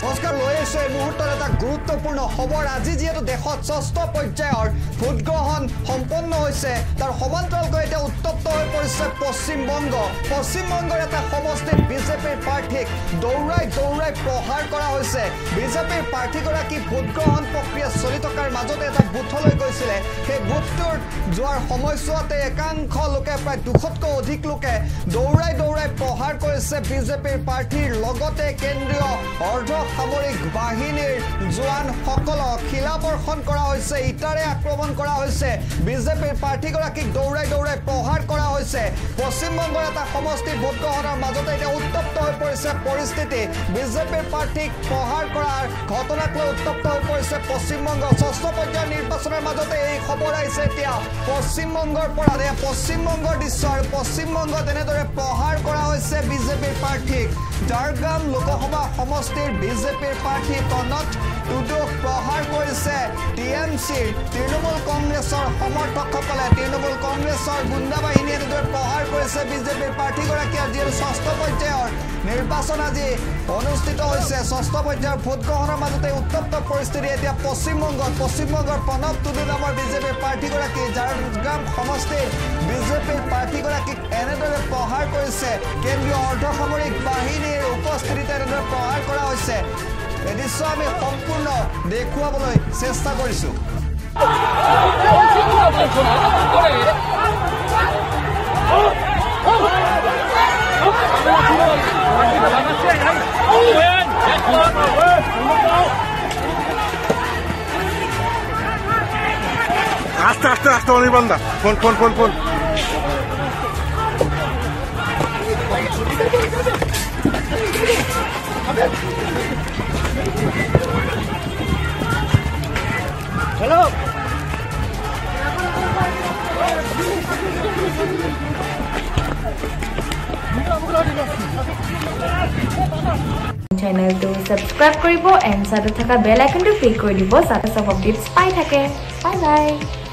নমস্কাৰ লৈ আছো এই মুহূৰ্তত এটা গুৰুত্বপূৰ্ণ খবৰ আজি যেহেতু দেশত ষষ্ঠ পৰ্যায়ৰ ভোটগ্ৰহণ সম্পন্ন হৈছে তাৰ সমান্তৰালকৈ এতিয়া উত্তপ্ত হৈ পৰিছে পশ্চিমবংগৰ এটা সমষ্টিত বিজেপিৰ প্ৰাৰ্থীক দৌৰাই প্ৰহাৰ কৰা হৈছে বিজেপিৰ প্ৰাৰ্থীগৰাকী ভোটগ্ৰহণ প্ৰক্ৰিয়া চলি থকাৰ মাজতে এটা বুথলৈ গৈছিলে সেই বুথটোৰ যোৱাৰ সময়ছোৱাতে একাংশ লোকে প্ৰায় 200তকৈ অধিক লোকে দৌৰাই প্ৰহাৰ কৰিছে বিজেপিৰ প্ৰাৰ্থীৰ লগতে কেন্দ্ৰীয় অৰ্ধসামৰিক বাহিনীৰ জোৱানসকলক শিলাবৰ্ষণ কৰা হৈছে ইটাৰে আক্ৰমণ কৰা হৈছে বিজেপিৰ প্ৰাৰ্থীগৰাকীক দৌৰাই প্ৰহাৰ কৰা হৈছে পশ্চিমবংগৰ এটা সমষ্টি ভোটগ্ৰহণৰ মাজতে এতিয়া উত্তপ্ত হৈ পৰিছে পৰিস্থিতি বিজেপিৰ প্ৰাৰ্থীক প্ৰহাৰ কৰাৰ ঘটনাক লৈ উত্তপ্ত হৈ পৰিছে পশ্চিমবংগ ষষ্ঠ পৰ্যায়ৰ নিৰ্বাচনৰ মাজতে এই খবৰ আহিছে এতিয়া পশ্চিমবংগৰ পৰা পশ্চিমবংগৰ দৃশ্য আৰু পশ্চিমবংগত এনেদৰে প্ৰহাৰ কৰা হৈছে বিজেপিৰ প্ৰাৰ্থীক ঝাৰগ্ৰাম লোকসভা সমষ্টিৰ বিজেপিৰ প্ৰাৰ্থী প্ৰণৱ টুডুক প্ৰহাৰ কৰিছে টিএমচিৰ তৃণমূল কংগ্ৰেছৰ সমৰ্থকসকলে তৃণমূল কংগ্ৰেছৰ গুণ্ডা বাহিনীয়ে এনেদৰে প্ৰহাৰ কৰিছে বিজেপিৰ প্ৰাৰ্থীগৰাকী যিহেতু ষষ্ঠ পৰ্যায়ৰ নিৰ্বাচন আজি অনুষ্ঠিত হৈছে ষষ্ঠ পৰ্যায়ৰ ভোটগ্ৰহণৰ মাজতে উত্তপ্ত পৰিস্থিতি এতিয়া পশ্চিমবংগৰ প্ৰণৱ টুডু নামৰ বিজেপিৰ প্ৰাৰ্থীগৰাকী ঝাৰগ্ৰাম সমষ্টিৰ বিজেপিৰ প্ৰাৰ্থীগৰাকীক এনেদৰে প্ৰহাৰ কৰিছে কেন্দ্ৰীয় অৰ্ধসামৰিক বাহিনীৰ উপস্থিতিতে এনেদৰে প্ৰহাৰ কৰা হৈছে এই দৃশ্য আমি সম্পূৰ্ণ দেখুৱাবলৈ চেষ্টা কৰিছোঁ Hasta Olivanda. Pon. Hello. Channel to subscribe koribo and side thaka bell icon to click koribo sata sab updates pai thake bye bye